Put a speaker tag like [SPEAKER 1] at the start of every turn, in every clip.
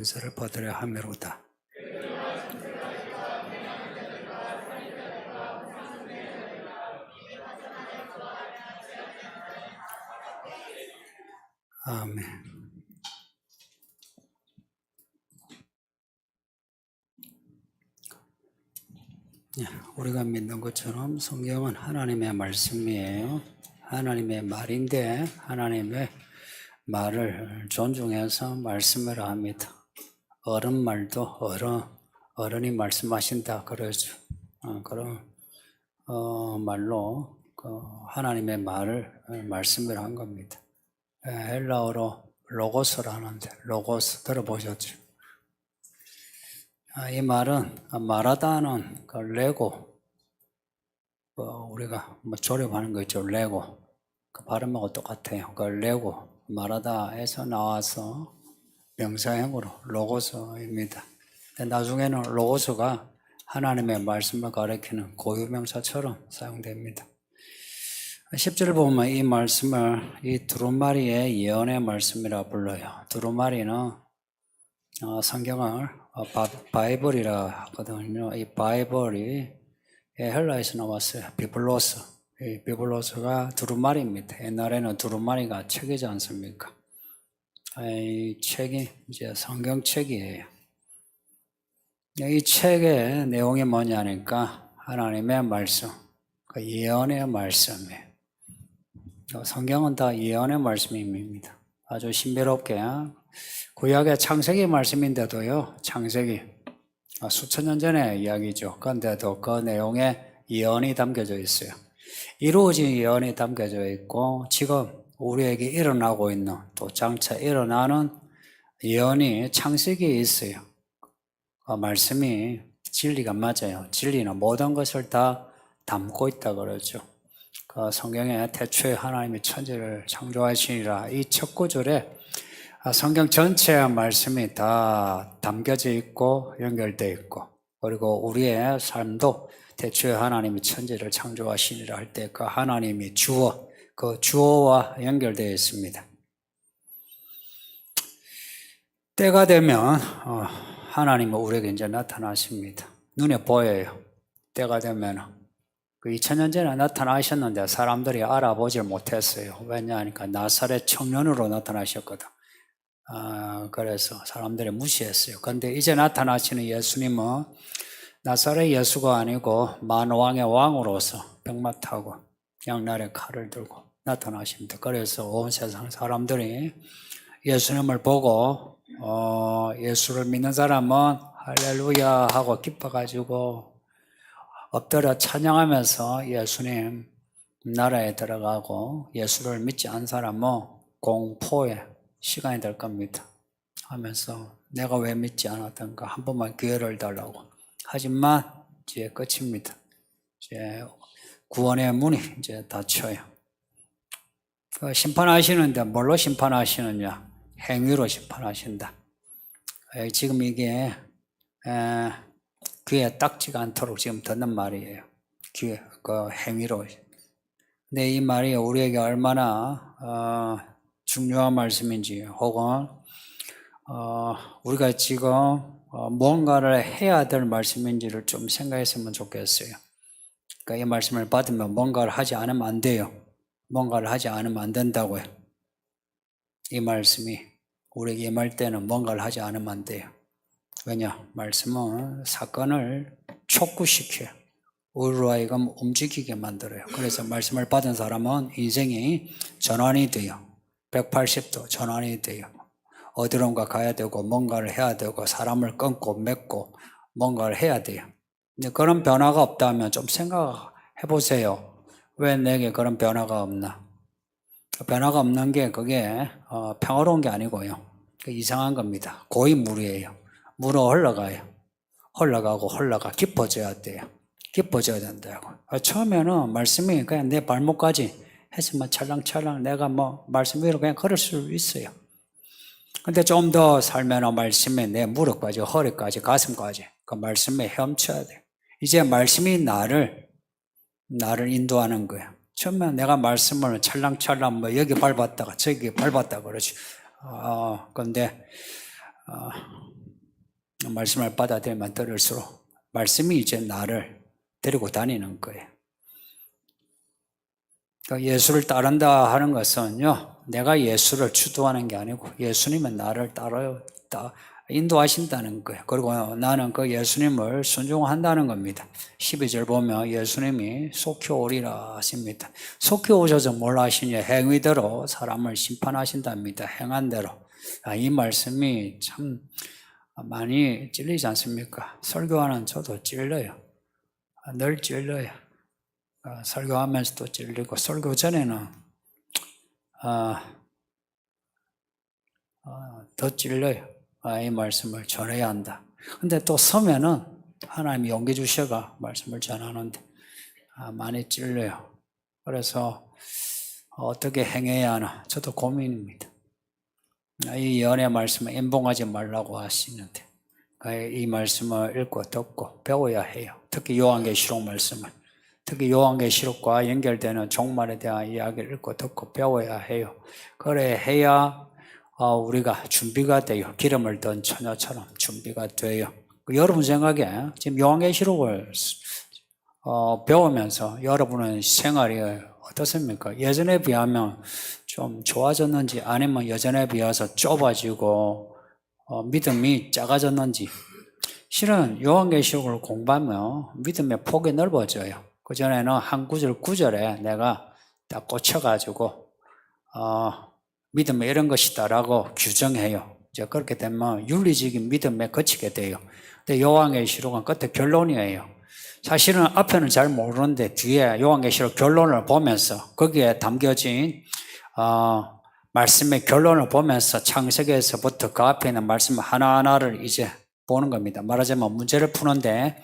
[SPEAKER 1] 유서를 받으려 함이로다. 아멘. 우리가 믿는 것처럼 성경은 하나님의 말씀이에요. 하나님의 말인데 하나님의 말을 존중해서 말씀을 합니다. 어른 말도 어른이 말씀하신다 그러죠. 그런 말로 하나님의 말을 말씀을 한 겁니다. 헬라어로 로고스를 하는데 로고스 들어보셨죠? 이 말은 말하다는 레고, 우리가 조립하는 거 있죠. 레고. 그 발음하고 똑같아요. 레고 말하다에서 나와서 명사형으로 로고스입니다. 근데 나중에는 로고스가 하나님의 말씀을 가리키는 고유명사처럼 사용됩니다. 10절 보면 이 말씀을 이 두루마리의 예언의 말씀이라 불러요. 두루마리는 성경을 바이블이라 하거든요. 이 바이블이 헬라에서 나왔어요. 비블로스. 이 비블로스가 두루마리입니다. 옛날에는 두루마리가 책이지 않습니까? 이 책이 이제 성경책이에요. 이 책의 내용이 뭐냐니까 하나님의 말씀, 예언의 말씀이에요. 성경은 다 예언의 말씀입니다. 아주 신비롭게 구약의 창세기 말씀인데도요, 창세기 수천 년 전의 이야기죠. 그런데도 그 내용에 예언이 담겨져 있어요. 이루어진 예언이 담겨져 있고 지금 우리에게 일어나고 있는 또 장차 일어나는 예언이 창세기에 있어요. 그 말씀이 진리가 맞아요. 진리는 모든 것을 다 담고 있다 그러죠. 그 성경에 태초에 하나님이 천지를 창조하시니라 이 첫 구절에 성경 전체의 말씀이 다 담겨져 있고 연결되어 있고 그리고 우리의 삶도 태초에 하나님이 천지를 창조하시니라 할 때 그 하나님이 주어, 그 주어와 연결되어 있습니다. 때가 되면 하나님은 우리에게 이제 나타나십니다. 눈에 보여요. 때가 되면 그 2000년 전에 나타나셨는데 사람들이 알아보질 못했어요. 왜냐하니까 나사렛 청년으로 나타나셨거든. 그래서 사람들이 무시했어요. 그런데 이제 나타나시는 예수님은 나사렛 예수가 아니고 만왕의 왕으로서 병마 타고 양날에 칼을 들고 나타나십니다. 그래서 온 세상 사람들이 예수님을 보고 예수를 믿는 사람은 할렐루야 하고 기뻐가지고 엎드려 찬양하면서 예수님 나라에 들어가고 예수를 믿지 않은 사람은 공포의 시간이 될 겁니다. 하면서 내가 왜 믿지 않았던가 한 번만 기회를 달라고. 하지만 이제 끝입니다. 이제 구원의 문이 이제 닫혀요. 심판하시는데 뭘로 심판하시느냐? 행위로 심판하신다. 지금 이게 귀에 딱지가 않도록 지금 듣는 말이에요. 귀에 행위로. 근데 이 말이 우리에게 얼마나 중요한 말씀인지 혹은 우리가 지금 뭔가를 해야 될 말씀인지를 좀 생각했으면 좋겠어요. 그러니까 이 말씀을 받으면 뭔가를 하지 않으면 안 돼요. 뭔가를 하지 않으면 안 된다고요. 이 말씀이 우리에게 임할 때는 뭔가를 하지 않으면 안 돼요. 왜냐? 말씀은 사건을 촉구시켜요. 우리로 하여금 움직이게 만들어요. 그래서 말씀을 받은 사람은 인생이 전환이 돼요. 180도 전환이 돼요. 어디론가 가야 되고 뭔가를 해야 되고 사람을 끊고 맺고 뭔가를 해야 돼요. 근데 그런 변화가 없다면 좀 생각해 보세요. 왜 내게 그런 변화가 없나? 변화가 없는 게 그게 평화로운 게 아니고요. 이상한 겁니다. 고인물이에요. 물어 흘러가요. 흘러가고 흘러가 깊어져야 돼요. 깊어져야 된다고. 처음에는 말씀이 그냥 내 발목까지 했으면 찰랑찰랑 내가 말씀 위로 그냥 걸을 수 있어요. 근데 좀 더 살면 말씀에 내 무릎까지, 허리까지, 가슴까지 그 말씀에 헤엄쳐야 돼. 이제 말씀이 나를 인도하는 거야. 처음에 내가 말씀을 찰랑찰랑 여기 밟았다가 저기 밟았다가 그러지. 근데 말씀을 받아들이면 들을수록 말씀이 이제 나를 데리고 다니는 거예요. 그러니까 예수를 따른다 하는 것은요, 내가 예수를 주도하는 게 아니고 예수님은 나를 인도하신다는 거예요. 그리고 나는 그 예수님을 순종한다는 겁니다. 12절 보면 예수님이 속히 오리라 하십니다. 속히 오셔서 뭘 하시냐? 행위대로 사람을 심판하신답니다. 행한 대로. 이 말씀이 참 많이 찔리지 않습니까? 설교하는 저도 찔려요. 늘 찔려요. 설교하면서도 찔리고, 설교 전에는 더 찔려요. 이 말씀을 전해야 한다. 근데 또 서면은 하나님이 용기 주셔가 말씀을 전하는데 많이 찔려요. 그래서 어떻게 행해야 하나 저도 고민입니다. 이 예언의 말씀을 엠봉하지 말라고 하시는데 이 말씀을 읽고 듣고 배워야 해요. 특히 요한계시록 말씀을. 특히 요한계시록과 연결되는 종말에 대한 이야기를 읽고 듣고 배워야 해요. 그래 해야 우리가 준비가 돼요. 기름을 든 처녀처럼 준비가 돼요. 여러분 생각에 지금 요한계시록을 배우면서 여러분의 생활이 어떻습니까? 예전에 비하면 좀 좋아졌는지 아니면 예전에 비해서 좁아지고 믿음이 작아졌는지. 실은 요한계시록을 공부하면 믿음의 폭이 넓어져요. 그전에는 한 구절 구절에 내가 딱 꽂혀가지고 믿음은 이런 것이다라고 규정해요. 이제 그렇게 되면 윤리적인 믿음에 거치게 돼요. 근데 요한계시록은 끝에 결론이에요. 사실은 앞에는 잘 모르는데 뒤에 요한계시록 결론을 보면서 거기에 담겨진 말씀의 결론을 보면서 창세기에서부터 그 앞에 있는 말씀 하나하나를 이제 보는 겁니다. 말하자면 문제를 푸는데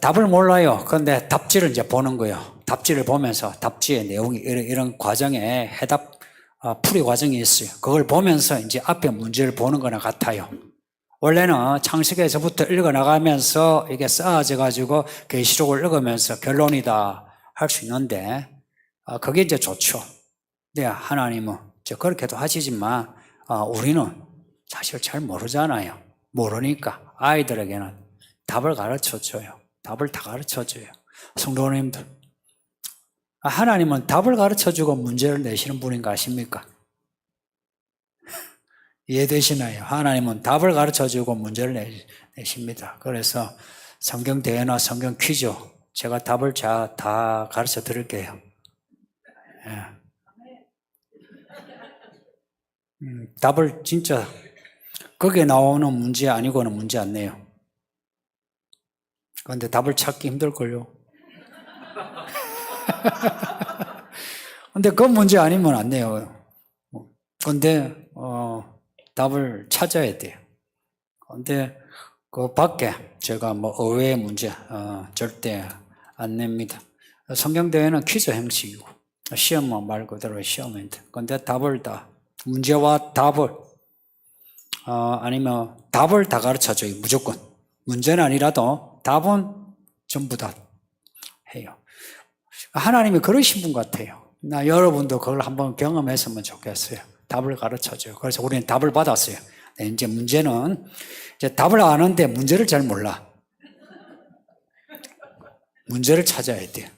[SPEAKER 1] 답을 몰라요. 그런데 답지를 이제 보는 거예요. 답지를 보면서 답지의 내용이 이런 과정에 해답 풀이 과정이 있어요. 그걸 보면서 이제 앞에 문제를 보는 거나 같아요. 원래는 창세기에서부터 읽어나가면서 이게 쌓아져 가지고 계시록을 읽으면서 결론이다 할 수 있는데 그게 이제 좋죠. 네, 하나님은 이제 그렇게도 하시지만 우리는 사실 잘 모르잖아요. 모르니까 아이들에게는 답을 가르쳐줘요. 답을 다 가르쳐줘요. 성도님들, 하나님은 답을 가르쳐주고 문제를 내시는 분인 거 아십니까? 이해되시나요? 하나님은 답을 가르쳐주고 문제를 내십니다. 그래서 성경 대회나 성경 퀴즈 제가 답을 다 가르쳐 드릴게요. 예. 답을 진짜 거기에 나오는 문제 아니고는 문제 안 내요. 그런데 답을 찾기 힘들걸요. 근데 그 문제 아니면 안 내요. 근데 답을 찾아야 돼요. 근데 그 밖에 제가 뭐 의외의 문제 절대 안 냅니다. 성경대회는 퀴즈 형식이고 시험은 말 그대로 시험인데 근데 답을 다 문제와 답을 아니면 답을 다 가르쳐줘요. 무조건. 문제는 아니라도 답은 전부 다 해요. 하나님이 그러신 분 같아요. 나 여러분도 그걸 한번 경험했으면 좋겠어요. 답을 가르쳐줘요. 그래서 우리는 답을 받았어요. 네, 이제 문제는 이제 답을 아는데 문제를 잘 몰라. 문제를 찾아야 돼요.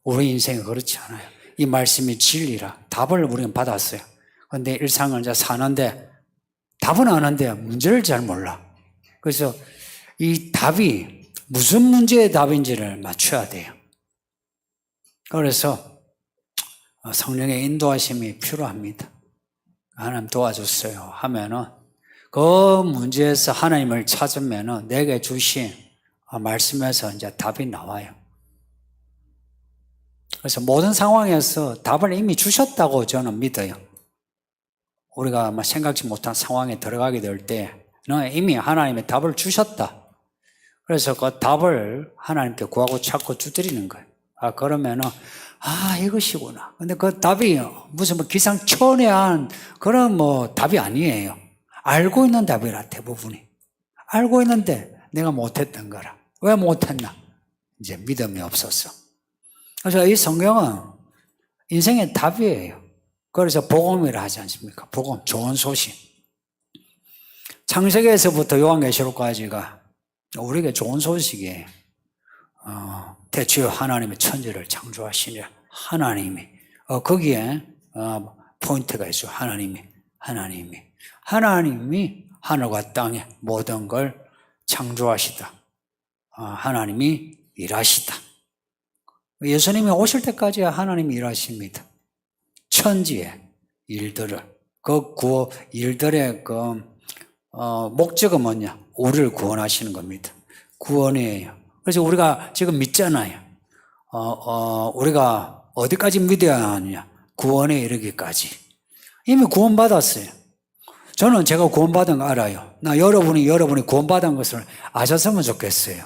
[SPEAKER 1] 우리 인생은 그렇지 않아요. 이 말씀이 진리라 답을 우리는 받았어요. 그런데 일상을 이제 사는데 답은 아는데 문제를 잘 몰라. 그래서 이 답이 무슨 문제의 답인지를 맞춰야 돼요. 그래서 성령의 인도하심이 필요합니다. 하나님 도와줬어요 하면은 그 문제에서 하나님을 찾으면은 내게 주신 말씀에서 이제 답이 나와요. 그래서 모든 상황에서 답을 이미 주셨다고 저는 믿어요. 우리가 아마 생각지 못한 상황에 들어가게 될 때는 이미 하나님의 답을 주셨다. 그래서 그 답을 하나님께 구하고 찾고 두드리는 거예요. 그러면은 이것이구나. 근데 그 답이 무슨 뭐 기상천외한 그런 뭐 답이 아니에요. 알고 있는 답이라 대부분이. 알고 있는데 내가 못했던 거라. 왜 못했나? 이제 믿음이 없어서. 그래서 이 성경은 인생의 답이에요. 그래서 복음이라 하지 않습니까? 복음, 좋은 소식. 창세기에서부터 요한계시록까지가 우리에게 좋은 소식이에요. 대초에 하나님의 천지를 창조하시냐. 하나님이. 거기에 포인트가 있어요. 하나님이 하늘과 땅에 모든 걸 창조하시다. 하나님이 일하시다. 예수님이 오실 때까지 하나님이 일하십니다. 천지의 일들을. 일들의 목적은 뭐냐? 우리를 구원하시는 겁니다. 구원이에요. 그래서 우리가 지금 믿잖아요. 우리가 어디까지 믿어야 하느냐? 구원에 이르기까지. 이미 구원받았어요. 저는 제가 구원받은 거 알아요. 여러분이 구원받은 것을 아셨으면 좋겠어요.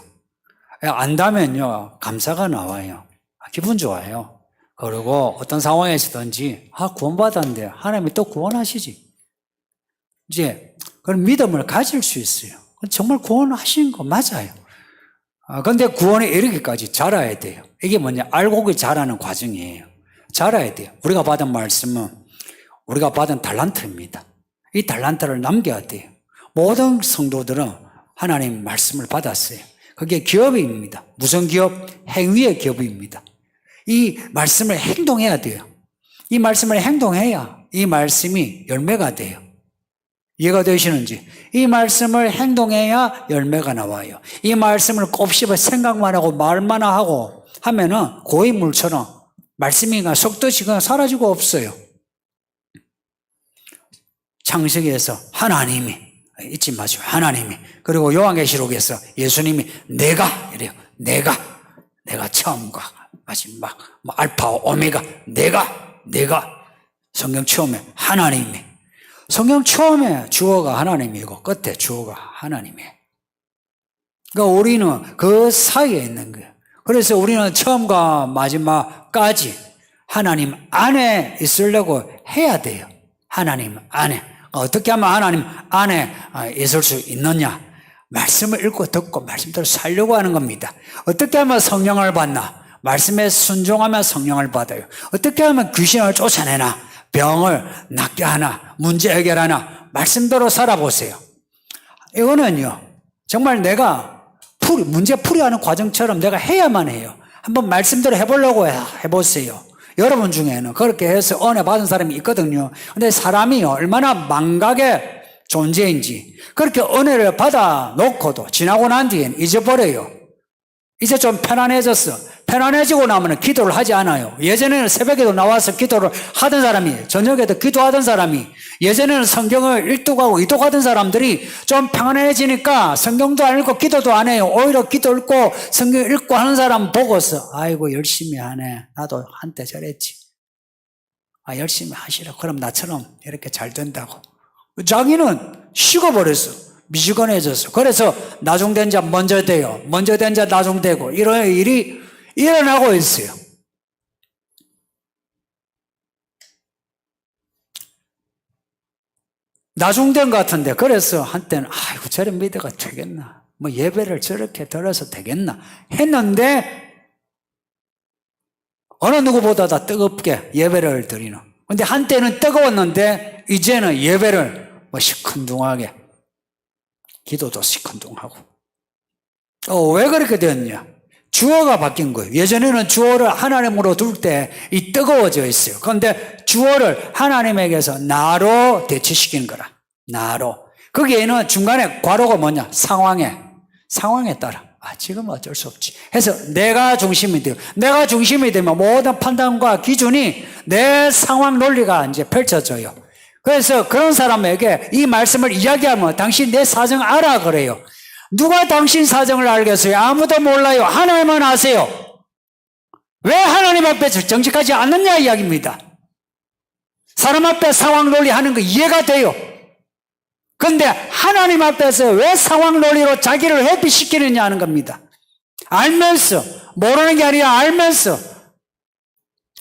[SPEAKER 1] 안다면요, 감사가 나와요. 기분 좋아요. 그리고 어떤 상황에서든지, 구원받았는데 하나님이 또 구원하시지. 이제, 그런 믿음을 가질 수 있어요. 정말 구원하신 거 맞아요. 근데 구원에 이르기까지 자라야 돼요. 이게 뭐냐? 알곡이 자라는 과정이에요. 자라야 돼요. 우리가 받은 말씀은 우리가 받은 달란트입니다. 이 달란트를 남겨야 돼요. 모든 성도들은 하나님 말씀을 받았어요. 그게 기업입니다. 무슨 기업? 행위의 기업입니다. 이 말씀을 행동해야 돼요. 이 말씀을 행동해야 이 말씀이 열매가 돼요. 이해가 되시는지? 이 말씀을 행동해야 열매가 나와요. 이 말씀을 곱씹어 생각만 하고 말만 하고 하면은 고인물처럼 말씀이 속도시 그냥 사라지고 없어요. 창세기에서 하나님이, 잊지 마시고 하나님이, 그리고 요한계시록에서 예수님이 내가 이래요. 내가 처음과 마지막, 알파 오메가, 내가 성경 처음에 하나님이, 성경 처음에 주어가 하나님이고 끝에 주어가 하나님이에요. 그러니까 우리는 그 사이에 있는 거예요. 그래서 우리는 처음과 마지막까지 하나님 안에 있으려고 해야 돼요. 하나님 안에. 어떻게 하면 하나님 안에 있을 수 있느냐? 말씀을 읽고 듣고 말씀대로 살려고 하는 겁니다. 어떻게 하면 성령을 받나? 말씀에 순종하면 성령을 받아요. 어떻게 하면 귀신을 쫓아내나? 병을 낫게 하나? 문제 해결하나? 말씀대로 살아보세요. 이거는요, 정말 내가 문제 풀이하는 과정처럼 내가 해야만 해요. 한번 말씀대로 해보려고 해보세요. 여러분 중에는 그렇게 해서 은혜 받은 사람이 있거든요. 근데 사람이 얼마나 망각의 존재인지 그렇게 은혜를 받아 놓고도 지나고 난 뒤엔 잊어버려요. 이제 좀 편안해졌어. 편안해지고 나면 기도를 하지 않아요. 예전에는 새벽에도 나와서 기도를 하던 사람이, 저녁에도 기도하던 사람이, 예전에는 성경을 읽독하고 이독하던 사람들이 좀 평안해지니까 성경도 안 읽고 기도도 안 해요. 오히려 기도 읽고 성경 읽고 하는 사람 보고서 아이고 열심히 하네. 나도 한때 저랬지. 열심히 하시라. 그럼 나처럼 이렇게 잘 된다고. 자기는 식어버렸어. 미지근해졌어. 그래서 나중된 자 먼저 돼요. 먼저 된 자 나중되고 이런 일이 일어나고 있어요. 나중된 것 같은데 그래서 한때는 아이고 저런 믿어가 되겠나? 뭐 예배를 저렇게 들어서 되겠나? 했는데 어느 누구보다 다 뜨겁게 예배를 드리는. 근데 한때는 뜨거웠는데 이제는 예배를 시큰둥하게, 기도도 시큰둥하고. 왜 그렇게 되었냐? 주어가 바뀐 거예요. 예전에는 주어를 하나님으로 둘 때 이 뜨거워져 있어요. 그런데 주어를 하나님에게서 나로 대치시키는 거라. 나로. 거기에는 중간에 괄호가 뭐냐? 상황에 따라. 지금은 어쩔 수 없지. 해서 내가 중심이 돼요. 내가 중심이 되면 모든 판단과 기준이 내 상황 논리가 이제 펼쳐져요. 그래서 그런 사람에게 이 말씀을 이야기하면 당신 내 사정 알아 그래요. 누가 당신 사정을 알겠어요? 아무도 몰라요. 하나님만 아세요. 왜 하나님 앞에 정직하지 않느냐 이야기입니다. 사람 앞에 상황 논리 하는 거 이해가 돼요. 그런데 하나님 앞에서 왜 상황 논리로 자기를 회피시키느냐 하는 겁니다. 알면서, 모르는 게 아니라 알면서.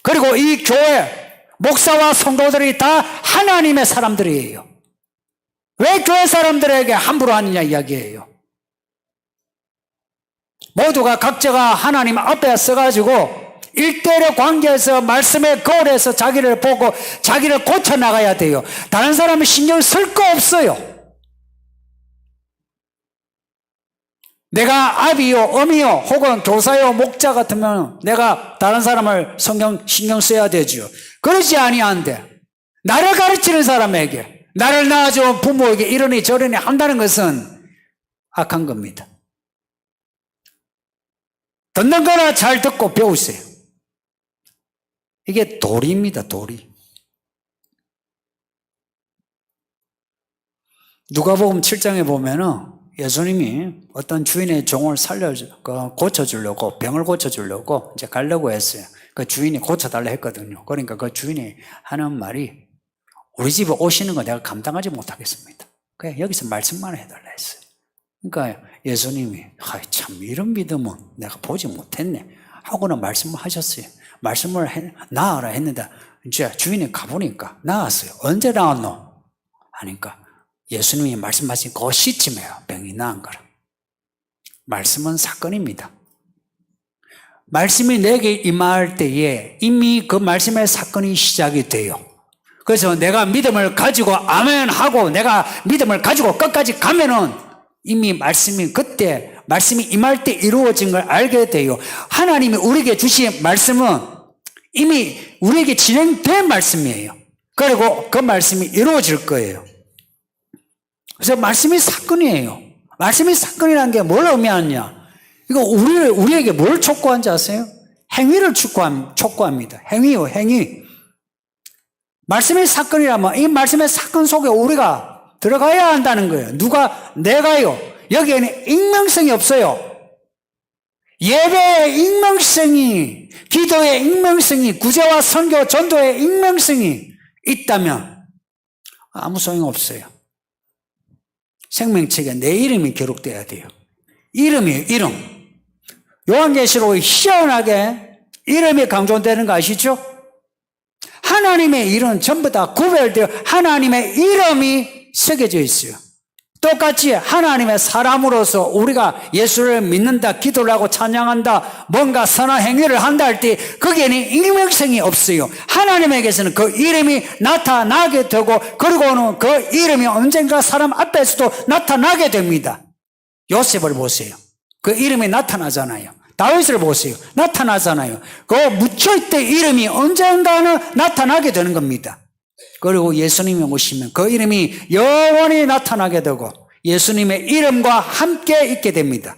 [SPEAKER 1] 그리고 이 교회 목사와 성도들이 다 하나님의 사람들이에요. 왜 교회 사람들에게 함부로 하느냐 이야기예요. 모두가 각자가 하나님 앞에 서가지고 일대일의 관계에서 말씀의 거울에서 자기를 보고 자기를 고쳐나가야 돼요. 다른 사람은 신경 쓸 거 없어요. 내가 아비요, 어미요, 혹은 교사요, 목자 같으면 내가 다른 사람을 신경 써야 되죠. 그러지 아니한데 나를 가르치는 사람에게, 나를 낳아준 부모에게 이러니 저러니 한다는 것은 악한 겁니다. 듣는 거나 잘 듣고 배우세요. 이게 도리입니다, 도리. 누가복음 7장에 보면은 예수님이 어떤 주인의 종을 고쳐주려고, 병을 고쳐주려고 이제 가려고 했어요. 그 주인이 고쳐달라 했거든요. 그러니까 그 주인이 하는 말이, 우리 집에 오시는 거 내가 감당하지 못하겠습니다. 그냥 여기서 말씀만 해달라 했어요. 그러니까 예수님이, 참, 이런 믿음은 내가 보지 못했네 하고는 말씀을 하셨어요. 말씀을 나으라 했는데, 이제 주인이 가보니까 나았어요. 언제 나왔노? 하니까, 예수님이 말씀하신 그 시점에요. 병이 나은 거라. 말씀은 사건입니다. 말씀이 내게 임할 때에 이미 그 말씀의 사건이 시작이 돼요. 그래서 내가 믿음을 가지고 아멘 하고 내가 믿음을 가지고 끝까지 가면은 이미 말씀이 그때 말씀이 임할 때 이루어진 걸 알게 돼요. 하나님이 우리에게 주신 말씀은 이미 우리에게 진행된 말씀이에요. 그리고 그 말씀이 이루어질 거예요. 그래서 말씀이 사건이에요. 말씀이 사건이라는 게 뭘 의미하느냐? 이거 우리에게 뭘 촉구한지 아세요? 행위를 촉구합니다. 행위요, 행위. 말씀의 사건이라면 이 말씀의 사건 속에 우리가 들어가야 한다는 거예요. 내가요. 여기에는 익명성이 없어요. 예배의 익명성이, 기도의 익명성이, 구제와 선교, 전도의 익명성이 있다면 아무 소용 없어요. 생명책에 내 이름이 기록돼야 돼요. 이름이에요, 이름. 요한계시록에 희한하게 이름이 강조되는 거 아시죠? 하나님의 이름 전부 다 구별되어 하나님의 이름이 새겨져 있어요. 똑같이 하나님의 사람으로서 우리가 예수를 믿는다, 기도를 하고 찬양한다, 뭔가 선한 행위를 한다 할 때 거기에는 익명성이 없어요. 하나님에게서는 그 이름이 나타나게 되고 그리고는 그 이름이 언젠가 사람 앞에서도 나타나게 됩니다. 요셉을 보세요. 그 이름이 나타나잖아요. 다윗을 보세요. 나타나잖아요. 그 묻혀있던 이름이 언젠가는 나타나게 되는 겁니다. 그리고 예수님이 오시면 그 이름이 영원히 나타나게 되고 예수님의 이름과 함께 있게 됩니다.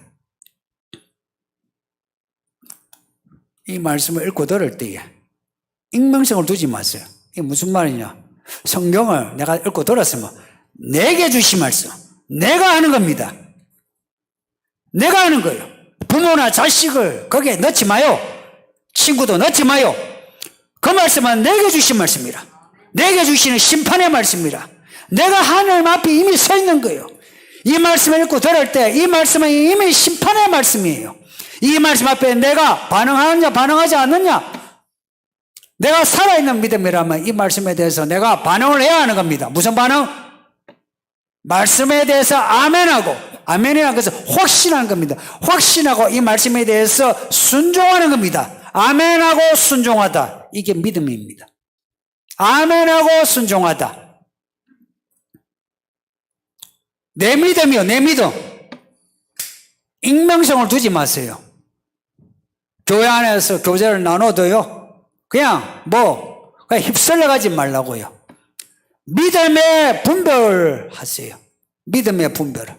[SPEAKER 1] 이 말씀을 읽고 들을 때에 익명성을 두지 마세요. 이게 무슨 말이냐? 성경을 내가 읽고 들었으면 내게 주신 말씀, 내가 하는 겁니다. 내가 하는 거예요. 부모나 자식을 거기에 넣지 마요. 친구도 넣지 마요. 그 말씀은 내게 주신 말씀이라. 내게 주시는 심판의 말씀이라. 내가 하나님 앞에 이미 서 있는 거예요. 이 말씀을 읽고 들을 때 이 말씀은 이미 심판의 말씀이에요. 이 말씀 앞에 내가 반응하느냐 반응하지 않느냐, 내가 살아있는 믿음이라면 이 말씀에 대해서 내가 반응을 해야 하는 겁니다. 무슨 반응? 말씀에 대해서 아멘하고, 아멘이라는 것은 확신하는 겁니다. 확신하고 이 말씀에 대해서 순종하는 겁니다. 아멘하고 순종하다, 이게 믿음입니다. 아멘하고 순종하다. 내 믿음이요, 내 믿음. 익명성을 두지 마세요. 교회 안에서 교제를 나눠도요, 그냥 휩쓸려 가지 말라고요. 믿음의 분별을 하세요. 믿음의 분별을.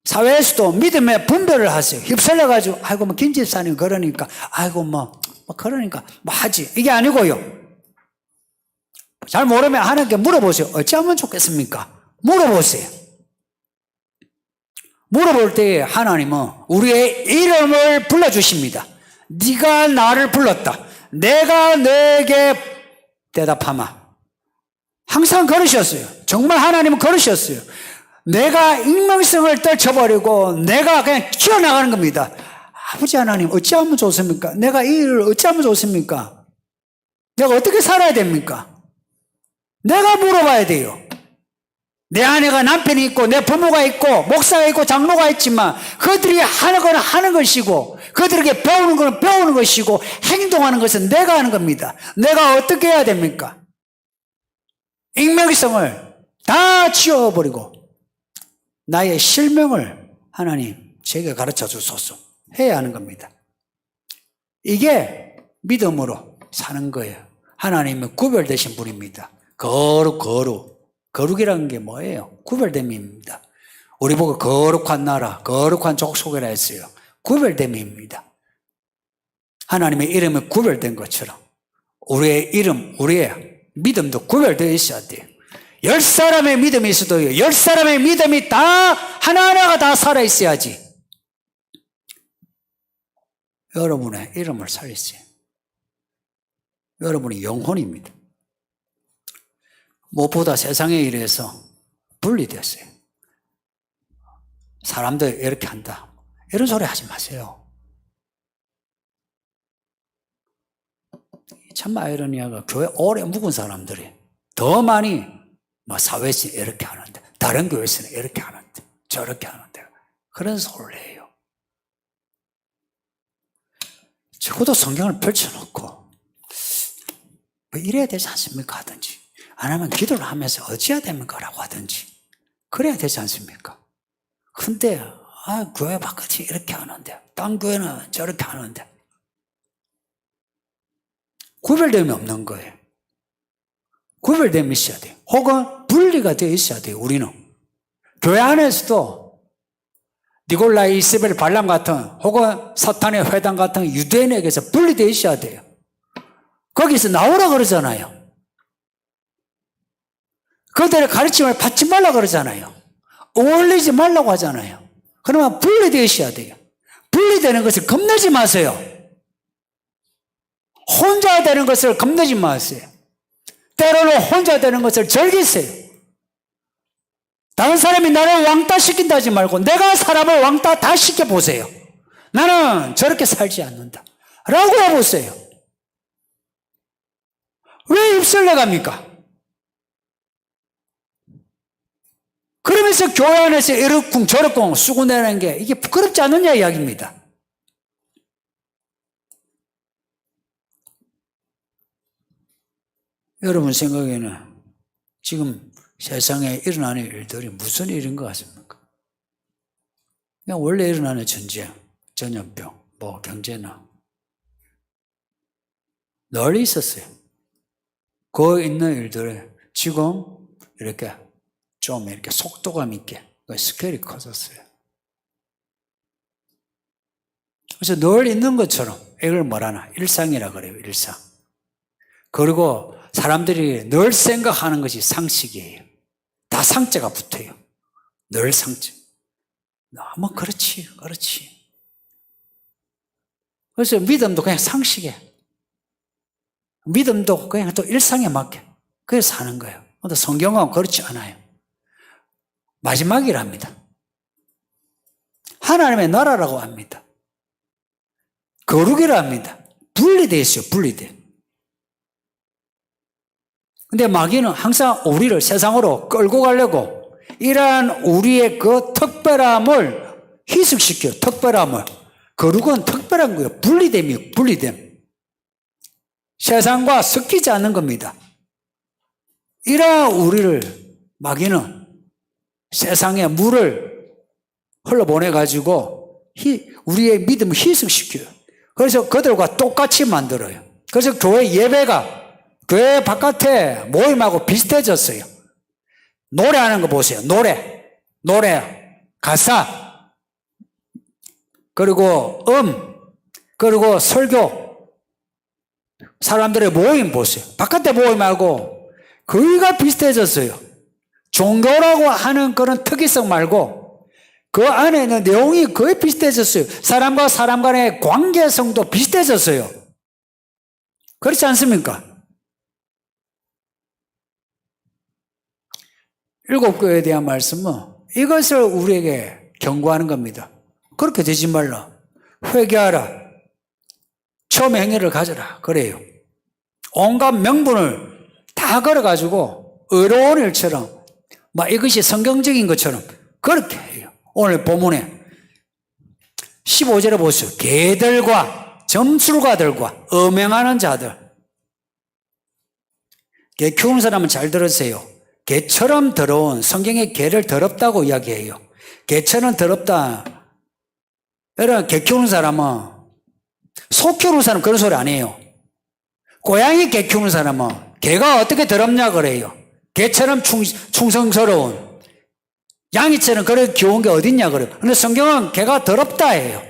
[SPEAKER 1] 사회에서도 믿음의 분별을 하세요. 휩쓸려 가지고 아이고 김 집사님 그러니까 아이고 그러니까 하지, 이게 아니고요. 잘 모르면 하나님께 물어보세요. 어찌하면 좋겠습니까? 물어보세요. 물어볼 때 하나님은 우리의 이름을 불러주십니다. 네가 나를 불렀다, 내가 너에게 대답하마. 항상 그러셨어요. 정말 하나님은 그러셨어요. 내가 익명성을 떨쳐버리고 내가 그냥 튀어나가는 겁니다. 아버지 하나님 어찌하면 좋습니까? 내가 이 일을 어찌하면 좋습니까? 내가 어떻게 살아야 됩니까? 내가 물어봐야 돼요. 내 아내가 남편이 있고 내 부모가 있고 목사가 있고 장로가 있지만 그들이 하는 건 하는 것이고 그들에게 배우는 건 배우는 것이고 행동하는 것은 내가 하는 겁니다. 내가 어떻게 해야 됩니까? 익명성을 다 지워버리고 나의 실명을 하나님 제게 가르쳐 주소서 해야 하는 겁니다. 이게 믿음으로 사는 거예요. 하나님은 구별되신 분입니다. 거룩이라는 게 뭐예요? 구별됨입니다. 우리 보고 거룩한 나라, 거룩한 족속이라 했어요. 구별됨입니다. 하나님의 이름이 구별된 것처럼 우리의 이름, 우리의 믿음도 구별되어 있어야 돼요. 10사람의 믿음이 있어도요, 10사람의 믿음이 다 하나하나가 다 살아있어야지 여러분의 이름을 살리세요. 여러분이 영혼입니다. 무엇보다 세상의 일에서 분리됐어요. 사람들 이렇게 한다, 이런 소리 하지 마세요. 참 아이러니하가 교회 오래 묵은 사람들이 더 많이 사회에서 이렇게 하는데, 다른 교회에서는 이렇게 하는데, 저렇게 하는데, 그런 소리를 해요. 적어도 성경을 펼쳐놓고 뭐 이래야 되지 않습니까 하든지, 아니면 기도를 하면서 어찌해야 됩니까 라고 하든지 그래야 되지 않습니까? 근데 교회 바깥이 이렇게 하는데 딴 교회는 저렇게 하는데 구별됨이 없는 거예요. 구별됨이 있어야 돼요. 혹은 분리가 되어 있어야 돼요. 우리는 교회 안에서도 니골라이, 이세벨, 발람 같은 혹은 사탄의 회당 같은 유대인에게서 분리되어 있어야 돼요. 거기서 나오라 그러잖아요. 그들의 가르침을 받지 말라 그러잖아요. 어울리지 말라고 하잖아요. 그러면 분리되어 있어야 돼요. 분리되는 것을 겁내지 마세요. 혼자 되는 것을 겁내지 마세요. 때로는 혼자 되는 것을 즐기세요. 다른 사람이 나를 왕따 시킨다 하지 말고 내가 사람을 왕따 다 시켜보세요. 나는 저렇게 살지 않는다 라고 해보세요. 왜 입술 내갑니까? 그러면서 교회 안에서 이렇쿵 저렇쿵 수군대는 게 이게 부끄럽지 않느냐 이야기입니다. 여러분 생각에는 지금 세상에 일어나는 일들이 무슨 일인 것 같습니까? 그냥 원래 일어나는 전쟁, 전염병, 경제나 널리 있었어요. 그 있는 일들이 지금 이렇게 좀 이렇게 속도감 있게 스케일이 커졌어요. 그래서 늘 있는 것처럼 이걸 뭐라나 일상이라 그래요. 일상. 그리고 사람들이 늘 생각하는 것이 상식이에요. 다 상자가 붙어요. 늘 상자. 그렇지. 그래서 믿음도 그냥 상식에, 믿음도 그냥 또 일상에 맞게 그래서 사는 거예요. 근데 성경은 그렇지 않아요. 마지막이랍니다. 하나님의 나라라고 합니다. 거룩이라 합니다. 분리되어 있어요. 분리돼. 근데 마귀는 항상 우리를 세상으로 끌고 가려고 이러한 우리의 그 특별함을 희석시켜요. 특별함을. 거룩은 특별한 거예요. 분리됨이에요. 분리됨. 세상과 섞이지 않는 겁니다. 이러한 우리를 마귀는 세상에 물을 흘러보내가지고 우리의 믿음을 희석시켜요. 그래서 그들과 똑같이 만들어요. 그래서 교회 예배가 교회 바깥에 모임하고 비슷해졌어요. 노래하는 거 보세요. 노래, 가사, 그리고 그리고 설교, 사람들의 모임 보세요. 바깥에 모임하고 거의가 비슷해졌어요. 종교라고 하는 그런 특이성 말고 그 안에는 내용이 거의 비슷해졌어요. 사람과 사람 간의 관계성도 비슷해졌어요. 그렇지 않습니까? 7교회에 대한 말씀은 이것을 우리에게 경고하는 겁니다. 그렇게 되지 말라. 회개하라. 처음 행위를 가져라. 그래요. 온갖 명분을 다 걸어가지고 의로운 일처럼 이것이 성경적인 것처럼 그렇게 해요. 오늘 본문에 15절에 보세요. 개들과 점술가들과 음행하는 자들. 개 키우는 사람은 잘 들으세요. 개처럼 더러운, 성경에 개를 더럽다고 이야기해요. 개처럼 더럽다. 여러분, 개 키우는 사람은, 소 키우는 사람은 그런 소리 안 해요. 고양이 개 키우는 사람은 개가 어떻게 더럽냐 그래요. 개처럼 충성스러운, 양이처럼 그렇게 귀여운 게 어딨냐 그래요. 근데 성경은 개가 더럽다 해요.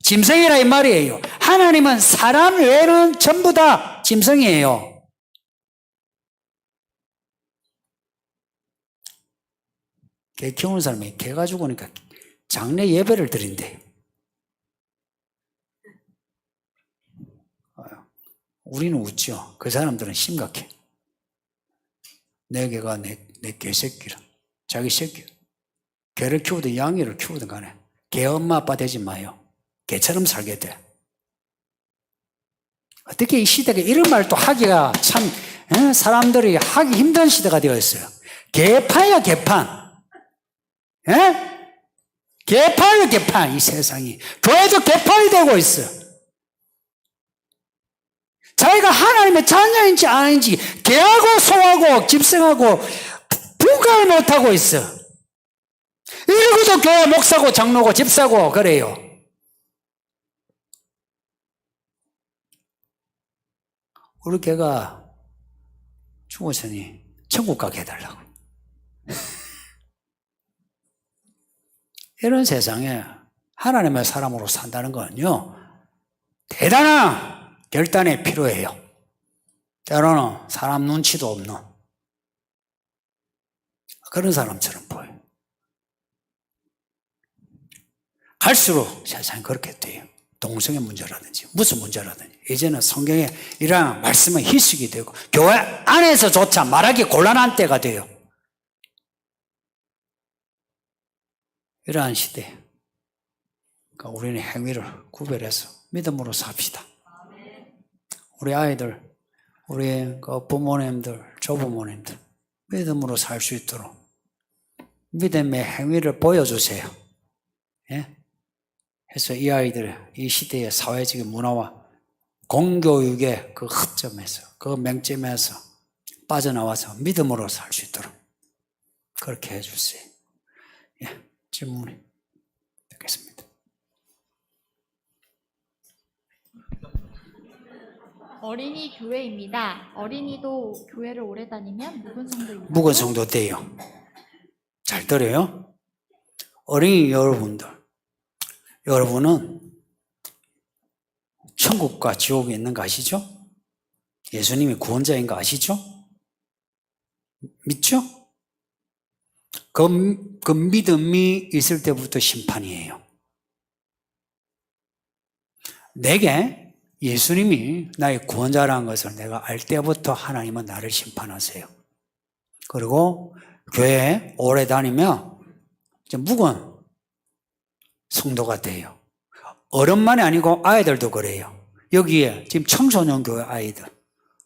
[SPEAKER 1] 짐승이라 이 말이에요. 하나님은 사람 외에는 전부 다 짐승이에요. 개 키우는 사람이 개가 죽으니까 장례 예배를 드린대요. 우리는 웃죠. 그 사람들은 심각해. 내 개가 내 개새끼라. 자기 새끼. 개를 키우든 양이를 키우든 간에 개 엄마 아빠 되지 마요. 개처럼 살게 돼. 어떻게 이 시대가 이런 말도 하기가 참 사람들이 하기 힘든 시대가 되어 있어요. 개판이야 개판. 개판이야 개판. 이 세상이. 교회도 개판이 되고 있어. 자기가 하나님의 자녀인지 아닌지 개하고 소하고 짐승하고 분간을 못하고 있어. 이러고도 교회 목사고 장로고 집사고 그래요. 우리 개가 죽었으니 천국 가게 해달라고. 이런 세상에 하나님의 사람으로 산다는 건요, 대단한 결단이 필요해요. 때로는 사람 눈치도 없는 그런 사람처럼 보여요. 갈수록 세상이 그렇게 돼요. 동성애 문제라든지 무슨 문제라든지 이제는 성경에 이러한 말씀은 희석이 되고 교회 안에서조차 말하기 곤란한 때가 돼요. 이러한 시대, 그러니까 우리는 행위를 구별해서 믿음으로 삽시다. 우리 아이들, 우리 부모님들, 조부모님들 믿음으로 살 수 있도록 믿음의 행위를 보여주세요. 예? 그래서 이 아이들, 이 시대의 사회적인 문화와 공교육의 그 흑점에서, 그 맹점에서 빠져나와서 믿음으로 살 수 있도록 그렇게 해주세요. 예, 질문이 되겠습니다.
[SPEAKER 2] 어린이 교회입니다. 어린이도 교회를 오래 다니면 묵은 성도입니다.
[SPEAKER 1] 묵은 성도 돼요. 잘 들어요? 어린이 여러분은 천국과 지옥이 있는 거 아시죠? 예수님이 구원자인 거 아시죠? 믿죠? 그 믿음이 있을 때부터 심판이에요. 내게 예수님이 나의 구원자라는 것을 내가 알 때부터 하나님은 나를 심판하세요. 그리고 교회에 오래 다니면 이제 묵은 성도가 돼요. 어른만이 아니고 아이들도 그래요. 여기에 지금 청소년 교회 아이들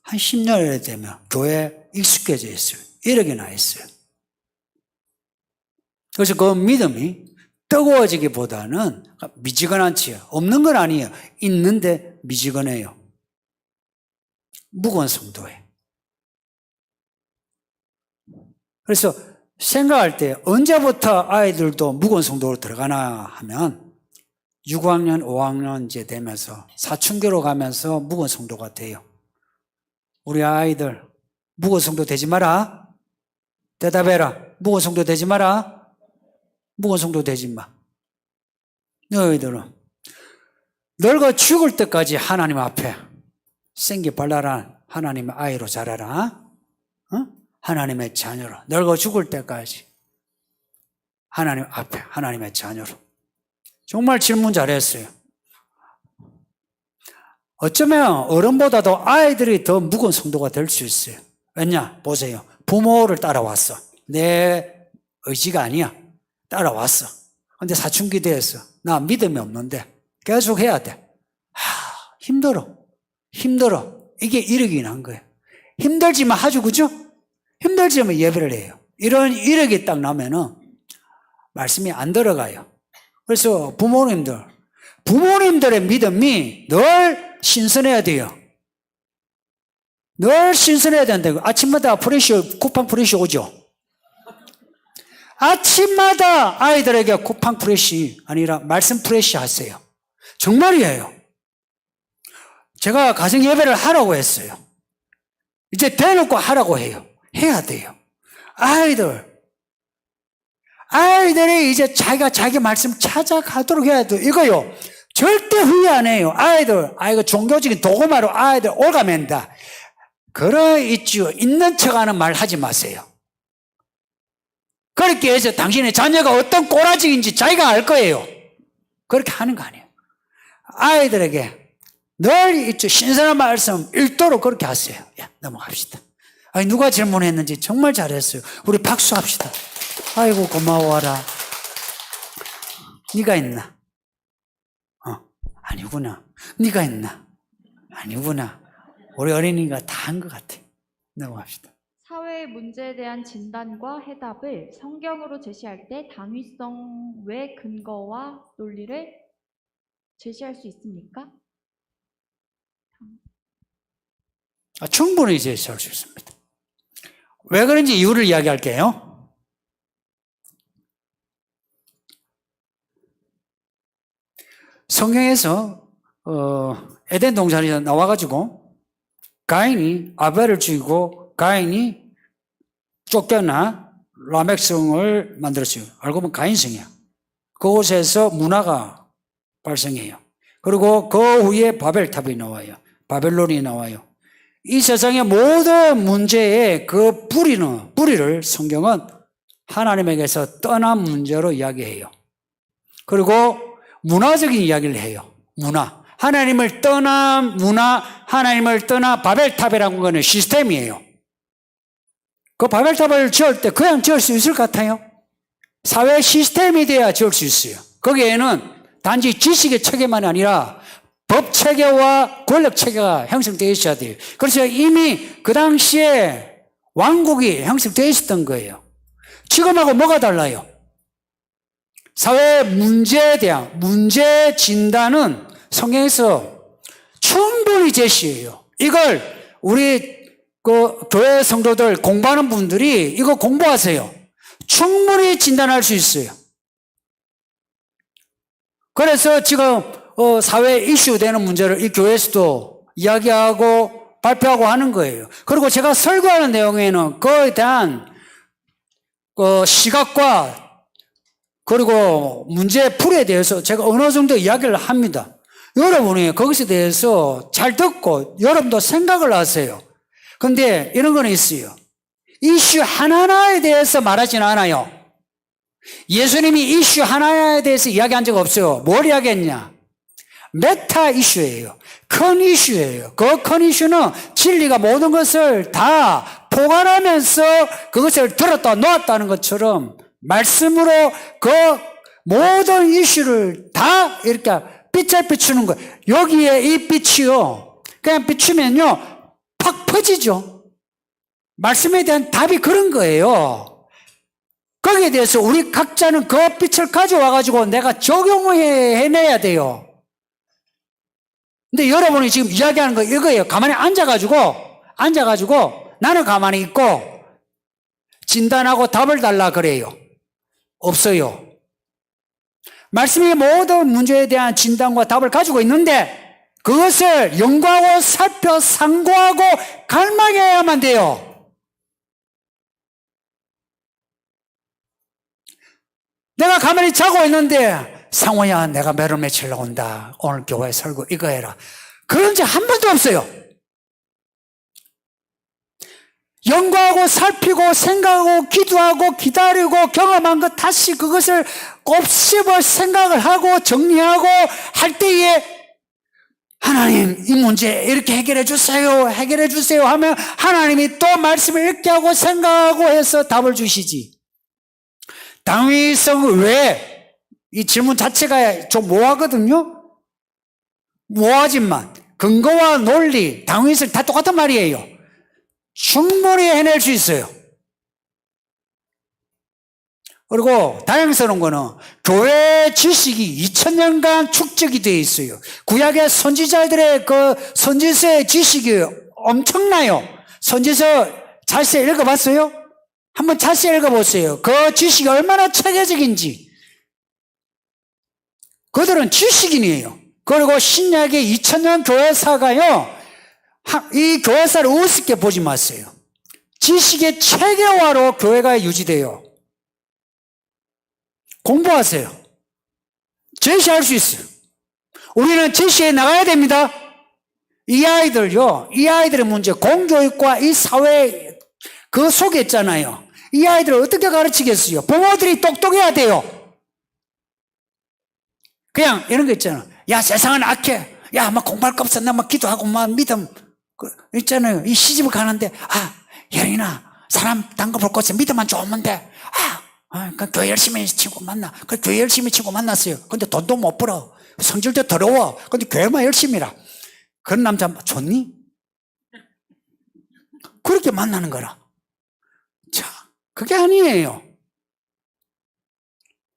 [SPEAKER 1] 한 10년이 되면 교회에 익숙해져 있어요. 이러기나 했어요. 그래서 그 믿음이 뜨거워지기보다는 미지근하지요. 없는 건 아니에요. 있는데 미지근해요. 묵은 성도예요. 그래서 생각할 때 언제부터 아이들도 묵은 성도로 들어가나 하면 6학년, 5학년 이제 되면서 사춘기로 가면서 묵은 성도가 돼요. 우리 아이들 묵은 성도 되지 마라. 대답해라. 묵은 성도 되지 마라. 묵은 성도 되지 마. 너희들은 늙어 죽을 때까지 하나님 앞에 생기 발랄한 하나님의 아이로 자라라. 하나님의 자녀로 늙어 죽을 때까지 하나님 앞에 하나님의 자녀로. 정말 질문 잘했어요. 어쩌면 어른보다도 아이들이 더 묵은 성도가 될 수 있어요. 왜냐? 보세요. 부모를 따라왔어. 내 의지가 아니야. 따라왔어. 근데 사춘기 되었어. 나 믿음이 없는데 계속 해야 돼. 힘들어. 이게 이력이 난 거예요. 힘들지만 하죠, 그죠? 힘들지만 예배를 해요. 이런 이력이 딱 나면은 말씀이 안 들어가요. 그래서 부모님들의 믿음이 늘 신선해야 돼요. 늘 신선해야 된다고. 아침마다 쿠팡 프레쉬 오죠? 아침마다 아이들에게 쿠팡 프레쉬 아니라 말씀 프레쉬 하세요. 정말이에요. 제가 가정 예배를 하라고 했어요. 이제 대놓고 하라고 해요. 해야 돼요. 아이들이 이제 자기가 자기 말씀 찾아가도록 해야 돼요. 이거요. 절대 후회 안 해요. 이거 종교적인 도구마로 아이들 올가맨다. 있죠. 있는 척 하는 말 하지 마세요. 그렇게 해서 당신의 자녀가 어떤 꼬라지인지 자기가 알 거예요. 그렇게 하는 거 아니에요. 아이들에게 늘 있죠. 신선한 말씀 읽도록 그렇게 하세요. 넘어갑시다. 누가 질문했는지 정말 잘했어요. 우리 박수합시다. 아이고 고마워라. 네가 있나? 아니구나. 네가 있나? 아니구나. 우리 어린이가 다 한 것 같아. 넘어갑시다.
[SPEAKER 2] 사회 문제에 대한 진단과 해답을 성경으로 제시할 때 당위성 외 근거와 논리를 제시할 수 있습니까?
[SPEAKER 1] 충분히 제시할 수 있습니다. 왜 그런지 이유를 이야기할게요. 성경에서 에덴 동산에서 나와가지고 가인이 아벨을 죽이고 가인이 쫓겨나 라멕성을 만들었어요. 알고 보면 가인성이야. 그곳에서 문화가 발생해요. 그리고 그 후에 바벨탑이 나와요. 바벨론이 나와요. 이 세상의 모든 문제의 그 뿌리를 성경은 하나님에게서 떠난 문제로 이야기해요. 그리고 문화적인 이야기를 해요. 하나님을 떠난 하나님을 떠난 바벨탑이라는 거는 시스템이에요. 그 바벨탑을 지을 때 그냥 지을 수 있을 것 같아요? 사회 시스템이 돼야 지을 수 있어요. 거기에는 단지 지식의 체계만이 아니라 법 체계와 권력 체계가 형성되어 있어야 돼요. 그래서 이미 그 당시에 왕국이 형성되어 있었던 거예요. 지금하고 뭐가 달라요? 사회 문제에 대한 문제 진단은 성경에서 충분히 제시해요. 이걸 우리 교회 성도들 공부하는 분들이 이거 공부하세요. 충분히 진단할 수 있어요. 그래서 지금 사회 이슈 되는 문제를 이 교회에서도 이야기하고 발표하고 하는 거예요. 그리고 제가 설교하는 내용에는 그에 대한 시각과 그리고 문제 풀이에 대해서 제가 어느 정도 이야기를 합니다. 여러분이 거기에 대해서 잘 듣고 여러분도 생각을 하세요. 근데 이런 거는 있어요. 이슈 하나하나에 대해서 말하지는 않아요. 예수님이 이슈 하나에 대해서 이야기한 적 없어요. 뭘 이야기했냐? 메타 이슈예요. 큰 이슈예요. 그 큰 이슈는 진리가 모든 것을 다 포괄하면서 그것을 들었다 놓았다는 것처럼 말씀으로 그 모든 이슈를 다 이렇게 빛을 비추는 거예요. 여기에 이 빛이요. 그냥 비추면요. 팍 퍼지죠. 말씀에 대한 답이 그런 거예요. 거기에 대해서 우리 각자는 그 빛을 가져와가지고 내가 적용해내야 돼요. 근데 여러분이 지금 이야기하는 거 이거예요. 가만히 앉아가지고 나는 가만히 있고 진단하고 답을 달라 그래요. 없어요. 말씀의 모든 문제에 대한 진단과 답을 가지고 있는데 그것을 연구하고 살펴 상고하고 갈망해야만 돼요. 내가 가만히 자고 있는데 상호야 내가 매일 며칠 나온다. 오늘 교회 설교 이거 해라. 그런 적 한 번도 없어요. 연구하고 살피고 생각하고 기도하고 기다리고 경험한 것 다시 그것을 곱씹어 생각을 하고 정리하고 할 때에 하나님 이 문제 이렇게 해결해 주세요 하면 하나님이 또 말씀을 읽게 하고 생각하고 해서 답을 주시지. 당위성 외에 이 질문 자체가 좀 모호하거든요. 모호하지만 근거와 논리, 당위성 다 똑같은 말이에요. 충분히 해낼 수 있어요. 그리고 다양스러운 거는 교회 지식이 2000년간 축적이 되어 있어요. 구약의 선지자들의 그 선지서의 지식이 엄청나요. 선지서 자세히 읽어봤어요? 한번 자세히 읽어보세요. 그 지식이 얼마나 체계적인지. 그들은 지식인이에요. 그리고 신약의 2000년 교회사가요, 이 교회사를 우습게 보지 마세요. 지식의 체계화로 교회가 유지돼요. 공부하세요. 제시할 수 있어요. 우리는 제시해 나가야 됩니다. 이 아이들의 문제, 공교육과 이 사회 그 속에 있잖아요. 이 아이들을 어떻게 가르치겠어요? 부모들이 똑똑해야 돼요. 그냥 이런 거 있잖아. 야, 세상은 악해. 야, 막 공부할 거 없어. 나 막 기도하고 막 믿음. 있잖아요. 이 시집을 가는데, 혜린아, 사람 딴 거 볼 것 없어. 믿음만 좋으면 돼. 그 교회 열심히 친구 만나. 그 교회 열심히 친구 만났어요. 근데 돈도 못 벌어. 성질도 더러워. 근데 교회만 열심히라. 그런 남자 좋니? 그렇게 만나는 거라. 자, 그게 아니에요.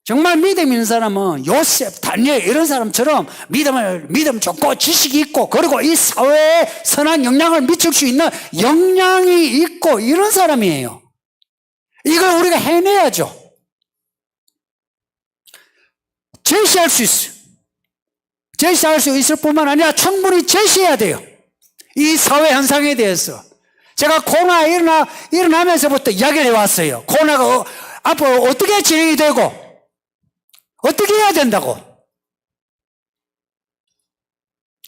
[SPEAKER 1] 정말 믿음 있는 사람은 요셉, 다니엘 이런 사람처럼 믿음 좋고 지식이 있고 그리고 이 사회에 선한 영향을 미칠 수 있는 역량이 있고 이런 사람이에요. 이걸 우리가 해내야죠. 제시할 수 있어요. 제시할 수 있을 뿐만 아니라 충분히 제시해야 돼요. 이 사회 현상에 대해서. 제가 코로나 일어나면서부터 이야기를 해왔어요. 코로나가 앞으로 어떻게 진행이 되고 어떻게 해야 된다고.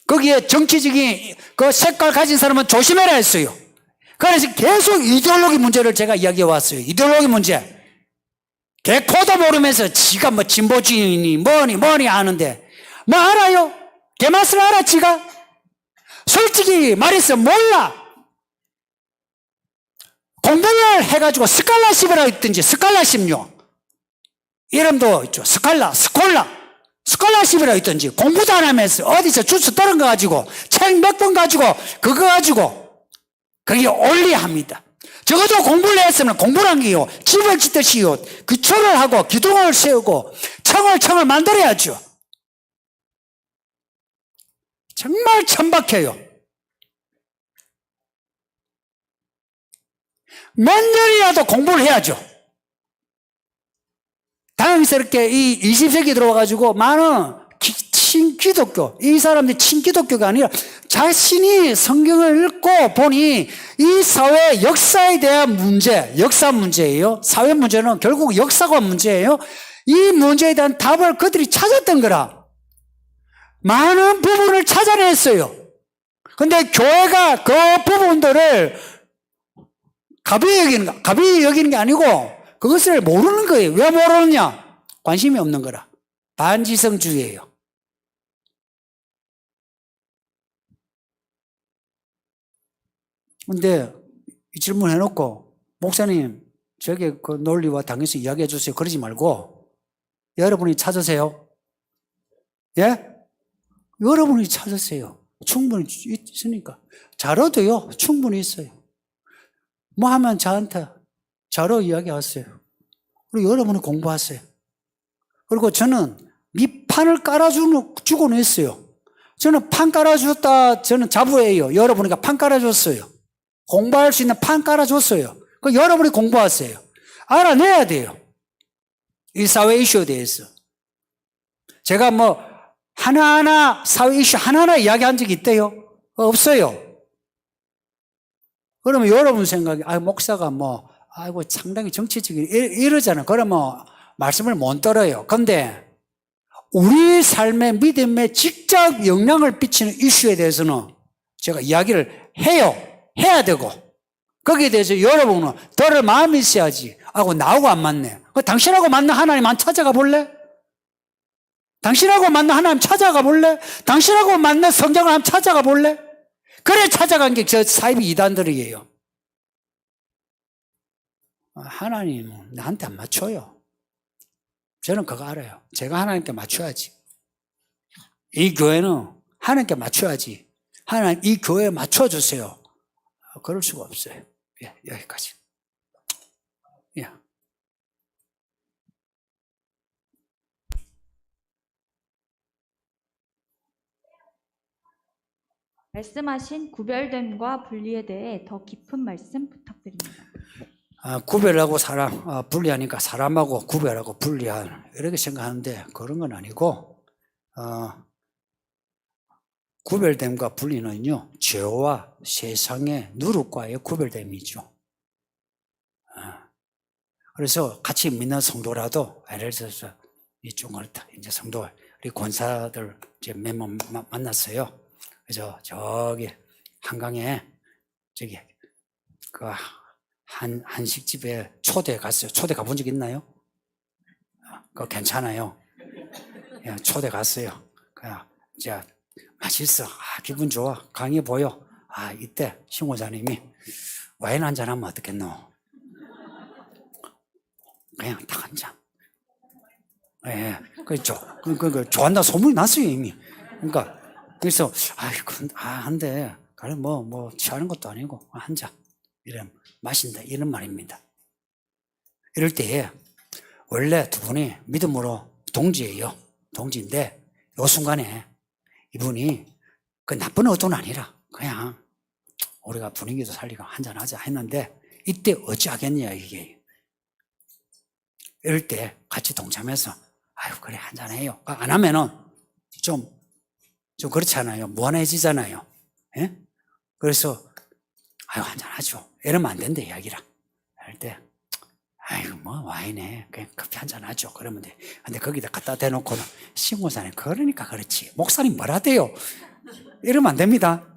[SPEAKER 1] 거기에 정치적인 그 색깔 가진 사람은 조심해라 했어요. 그래서 계속 이데올로기 문제를 제가 이야기해 왔어요. 이데올로기 문제. 개코도 모르면서 지가 뭐 진보주의니 뭐니 아는데 뭐 알아요? 개맛을 알아 지가? 솔직히 말해서 몰라. 공부를 해가지고 스칼라십이라고 있든지 스칼라십요. 이름도 있죠. 스칼라십이라고 있든지 공부도 안 하면서 어디서 주스 떨은 거 가지고 책 몇 권 가지고 그거 가지고 그게 올리합니다. 적어도 공부를 했으면 공부를 한 게요. 집을 짓듯이요. 기초를 하고 기둥을 세우고 청을 만들어야죠. 정말 천박해요. 몇 년이라도 공부를 해야죠. 다행스럽게 이 20세기 들어와가지고 많은 친기독교, 이 사람들이 친기독교가 아니라 자신이 성경을 읽고 보니 이 사회 역사에 대한 문제, 역사 문제예요. 사회 문제는 결국 역사가 문제예요. 이 문제에 대한 답을 그들이 찾았던 거라. 많은 부분을 찾아냈어요. 근데 교회가 그 부분들을 가벼이 여기는 게 아니고 그것을 모르는 거예요. 왜 모르느냐? 관심이 없는 거라. 반지성주의예요. 근데 이 질문 해놓고 목사님 저게 그 논리와 당연히 이야기해 주세요. 그러지 말고 여러분이 찾으세요. 예? 여러분이 찾으세요. 충분히 있으니까. 자료도요. 충분히 있어요. 뭐 하면 저한테 자료 이야기하세요. 그리고 여러분이 공부하세요. 그리고 저는 밑판을 깔아주고는 있어요. 저는 판 깔아줬다. 저는 자부해요. 여러분이가 판 깔아줬어요. 공부할 수 있는 판 깔아줬어요. 그 여러분이 공부하세요. 알아내야 돼요. 이 사회 이슈에 대해서. 제가 뭐 하나하나 사회 이슈 하나하나 이야기한 적이 있대요? 없어요. 그러면 여러분 생각에 목사가 뭐 아이고 상당히 정치적인 이러잖아요. 그러면 말씀을 못 들어요. 근데 우리 삶의 믿음에 직접 영향을 끼치는 이슈에 대해서는 제가 이야기를 해야 되고 거기에 대해서 여러분은 들을 마음이 있어야지. 나하고 안 맞네. 당신하고 맞는 하나님 안 찾아가 볼래? 당신하고 맞는 하나님 찾아가 볼래? 당신하고 맞는 성경을 한번 찾아가 볼래? 그래 찾아간 게 저 사이비 이단들이에요. 하나님은 나한테 안 맞춰요. 저는 그거 알아요. 제가 하나님께 맞춰야지. 이 교회는 하나님께 맞춰야지. 하나님 이 교회에 맞춰주세요. 그럴 수가 없어요. 예, 여기까지. 예.
[SPEAKER 2] 말씀하신 구별됨과 분리에 대해 더 깊은 말씀 부탁드립니다.
[SPEAKER 1] 구별하고 사람, 분리하니까 사람하고 구별하고 분리한, 이렇게 생각하는데 그런 건 아니고, 구별됨과 분리는요, 죄와 세상의 누룩과의 구별됨이죠. 그래서 같이 믿는 성도라도, 예를 들어서 이쪽을 이제 성도, 우리 권사들 이제 몇 번 만났어요. 그래서 저기 한강에 저기 그 한식집에 초대 갔어요. 초대 가본 적 있나요? 그거 괜찮아요. 예, 초대 갔어요. 그냥 이제 맛있어. 기분 좋아. 강해 보여. 이때 신고자님이 와인 한잔 하면 어떻겠노? 그냥 딱 한 잔. 예, 좋아한다 소문이 났어요, 이미. 그러니까, 그래서, 한데, 그래, 취하는 것도 아니고, 한 잔. 이런, 마신다. 이런 말입니다. 이럴 때, 원래 두 분이 믿음으로 동지예요. 동지인데, 요 순간에 이분이 그 나쁜 의도는 아니라, 그냥, 우리가 분위기도 살리고 한잔 하자 했는데, 이때 어찌하겠냐, 이게. 이럴 때 같이 동참해서, 그래, 한잔해요. 안 하면은 좀 그렇잖아요. 무한해지잖아요. 예? 그래서, 한잔하죠. 이러면 안 된대, 이야기라. 할 때, 와인에 그냥 커피 한잔 하죠. 그러면 돼. 근데 거기다 갖다 대놓고는, 신고사님, 그러니까 그렇지. 목사님 뭐라 돼요? 이러면 안 됩니다.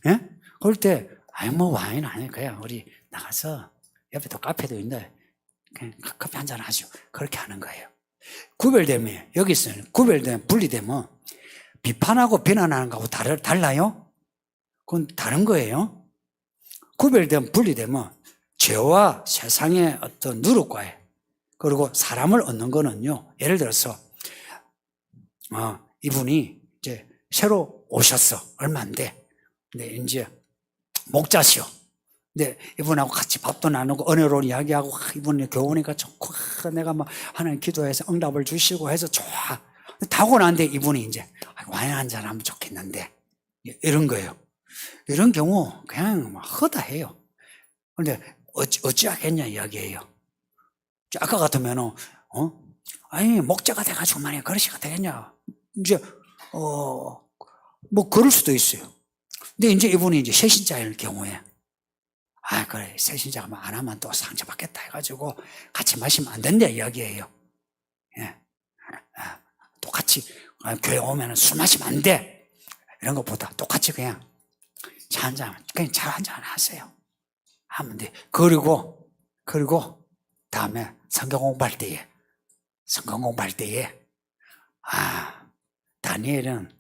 [SPEAKER 1] 예? 그럴 때, 와인 아니에요. 그냥 우리 나가서, 옆에 또 카페도 있는데, 그냥 커피 한잔 하죠. 그렇게 하는 거예요. 구별되면, 여기서는 구별되면, 분리되면, 비판하고 비난하는 거하고 달라요? 그건 다른 거예요. 구별되면, 분리되면, 죄와 세상의 어떤 누룩과에, 그리고 사람을 얻는 거는요, 예를 들어서, 이분이 이제 새로 오셨어. 얼마 안 돼. 근데 이제, 목자시오. 근데 이분하고 같이 밥도 나누고 은혜로 이야기하고 이분이 교훈이가 좋고 내가 하나님 기도해서 응답을 주시고 해서 좋아. 타고 난데 이분이 이제 와인 한잔 하면 좋겠는데 이런 거예요. 이런 경우 그냥 허다해요. 그런데 어찌하겠냐 이야기예요. 아까 같으면은 목자가 돼가지고 만약에 그릇이가 되겠냐. 이제 그럴 수도 있어요. 근데 이제 이분이 이제 새신자일 경우에 그래, 새신자가 안 하면 또 상처받겠다 해가지고 같이 마시면 안 된다 이야기예요. 예. 똑같이 교회 오면 술 마시면 안 돼. 이런 것보다 똑같이 그냥 차 한잔, 그냥 차 한잔 하세요. 하면 돼. 그리고 다음에 성경 공부할 때에 다니엘은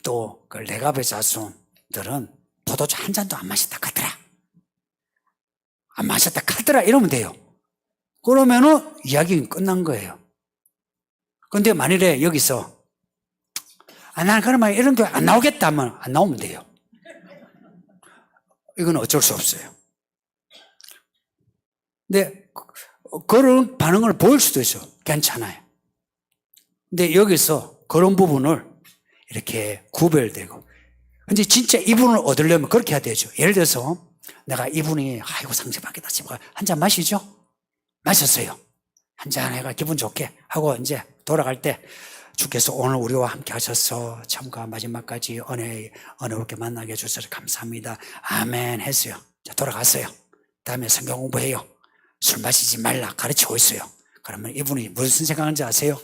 [SPEAKER 1] 또 그 레갑의 자손들은 포도주 한 잔도 안 마셨다 카더라. 안 마셨다 카더라 이러면 돼요. 그러면은 이야기는 끝난 거예요. 근데 만일에 여기서 난 그러면 이런 게 안 나오겠다 하면 안 나오면 돼요. 이건 어쩔 수 없어요. 근데 그런 반응을 보일 수도 있어요. 괜찮아요. 근데 여기서 그런 부분을 이렇게 구별되고, 근데 진짜 이분을 얻으려면 그렇게 해야 되죠. 예를 들어서 내가 이분이 상처받겠다 싶어 한 잔 마시죠. 마셨어요. 한 잔 해가 기분 좋게 하고 이제 돌아갈 때 주께서 오늘 우리와 함께 하셔서 처음과 마지막까지 은혜롭게 만나게 해주셔서 감사합니다. 아멘 했어요. 자, 돌아갔어요. 다음에 성경 공부해요. 술 마시지 말라 가르치고 있어요. 그러면 이분이 무슨 생각하는지 아세요?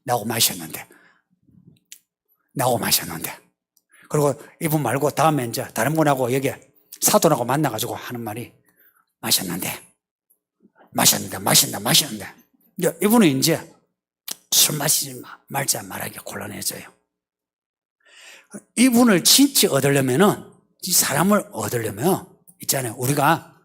[SPEAKER 1] 나하고 마셨는데. 그리고 이분 말고 다음에 이제 다른 분하고 여기 사돈하고 만나가지고 하는 말이 마셨는데. 이분은 이제 술 마시지 말기 곤란해져요. 이분을 진짜 얻으려면은, 이 사람을 얻으려면, 있잖아요. 우리가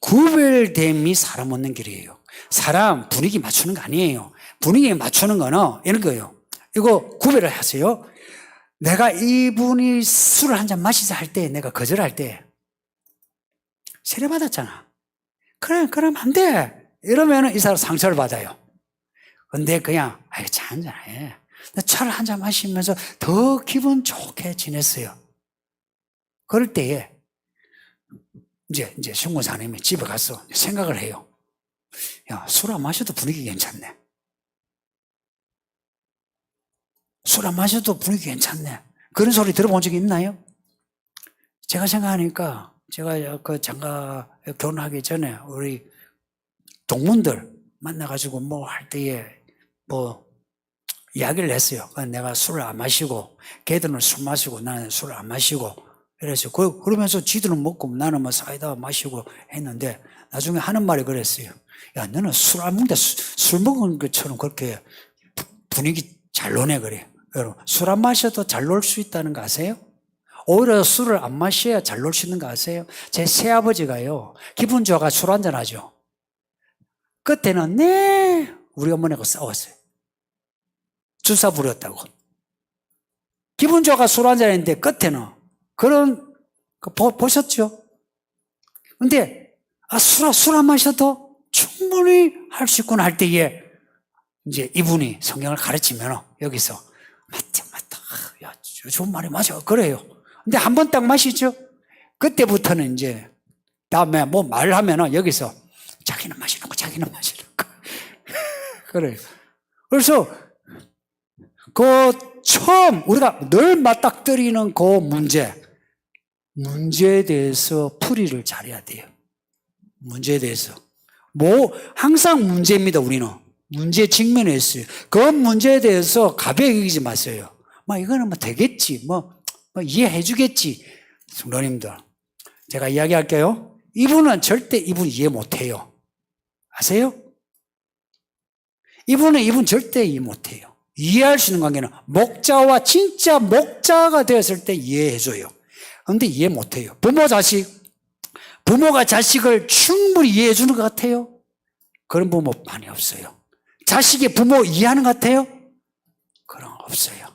[SPEAKER 1] 구별됨이 사람 얻는 길이에요. 사람 분위기 맞추는 거 아니에요. 분위기 맞추는 거는 이런 거예요. 이거 구별을 하세요. 내가 이분이 술을 한 잔 마시자 할 때, 내가 거절할 때, 세례받았잖아. 그래, 그럼 안 돼. 이러면 이 사람 상처를 받아요. 근데 그냥, 차 한잔 해. 차를 한 잔 마시면서 더 기분 좋게 지냈어요. 그럴 때에, 이제 신고사님이 집에 가서 생각을 해요. 야, 술 안 마셔도 분위기 괜찮네. 술 안 마셔도 분위기 괜찮네. 그런 소리 들어본 적이 있나요? 제가 생각하니까 제가 그 장가 결혼하기 전에 우리 동문들 만나가지고 뭐 할 때에 뭐 이야기를 했어요. 내가 술을 안 마시고 걔들은 술 마시고 나는 술을 안 마시고 이래서 그러면서 지들은 먹고 나는 뭐 사이다 마시고 했는데 나중에 하는 말이 그랬어요. 야, 너는 술 안 먹는데 술 먹은 것처럼 그렇게 분위기 잘 노네 그래. 여러분, 술 안 마셔도 잘 놀 수 있다는 거 아세요? 오히려 술을 안 마셔야 잘 놀 수 있는 거 아세요? 제 새아버지가요, 기분 좋아가 술 한잔 하죠. 끝에는 네 우리 어머니하고 싸웠어요. 주사 부렸다고. 기분 좋아가 술 한잔 했는데 끝에는 그런 거 보셨죠? 근데 술 안 마셔도 충분히 할 수 있구나 할 때에 이제 이분이 성경을 가르치면 여기서 맞다 야 좋은 말이 맞아 그래요. 근데 한 번 딱 마시죠. 그때부터는 이제 다음에 뭐 말하면은 여기서 자기는 마시는 거 그래요. 그래서 그 처음 우리가 늘 맞닥뜨리는 그 문제에 대해서 풀이를 잘해야 돼요. 문제에 대해서 뭐 항상 문제입니다. 우리는 문제에 직면해 있어요. 그 문제에 대해서 가벼이 여기지 마세요. 뭐 이거는 뭐 되겠지, 뭐 이해해 주겠지. 성도님들, 제가 이야기할게요. 이분은 절대 이분 이해 못해요. 아세요? 이분 절대 이해 못해요. 이해할 수 있는 관계는 목자와 진짜 목자가 되었을 때 이해해줘요. 그런데 이해 못해요. 부모가 자식을 충분히 이해해주는 것 같아요? 그런 부모 많이 없어요. 자식이 부모 이해하는 것 같아요? 그런 거 없어요.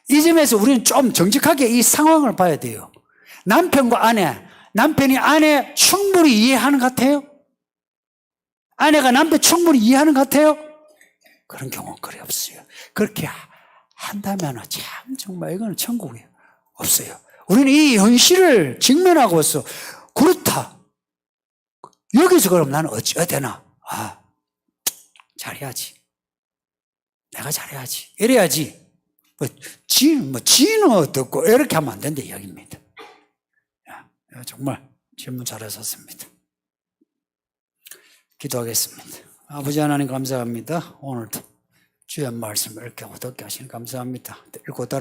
[SPEAKER 1] 이 점에서 우리는 좀 정직하게 이 상황을 봐야 돼요. 남편이 아내 충분히 이해하는 것 같아요? 아내가 남편 충분히 이해하는 것 같아요? 그런 경우는 거의 없어요. 그렇게 한다면 참 정말 이거는 천국이 없어요. 우리는 이 현실을 직면하고서 그렇다. 여기서 그럼 나는 어찌해야 되나? 잘해야지. 내가 잘해야지. 이래야지. 지는 어떻고 이렇게 하면 안 된다 이야기입니다. 정말 질문 잘하셨습니다. 기도하겠습니다. 아버지 하나님 감사합니다. 오늘도 주의 말씀을 이렇게 어떻게 하시니 감사합니다. 읽고 따라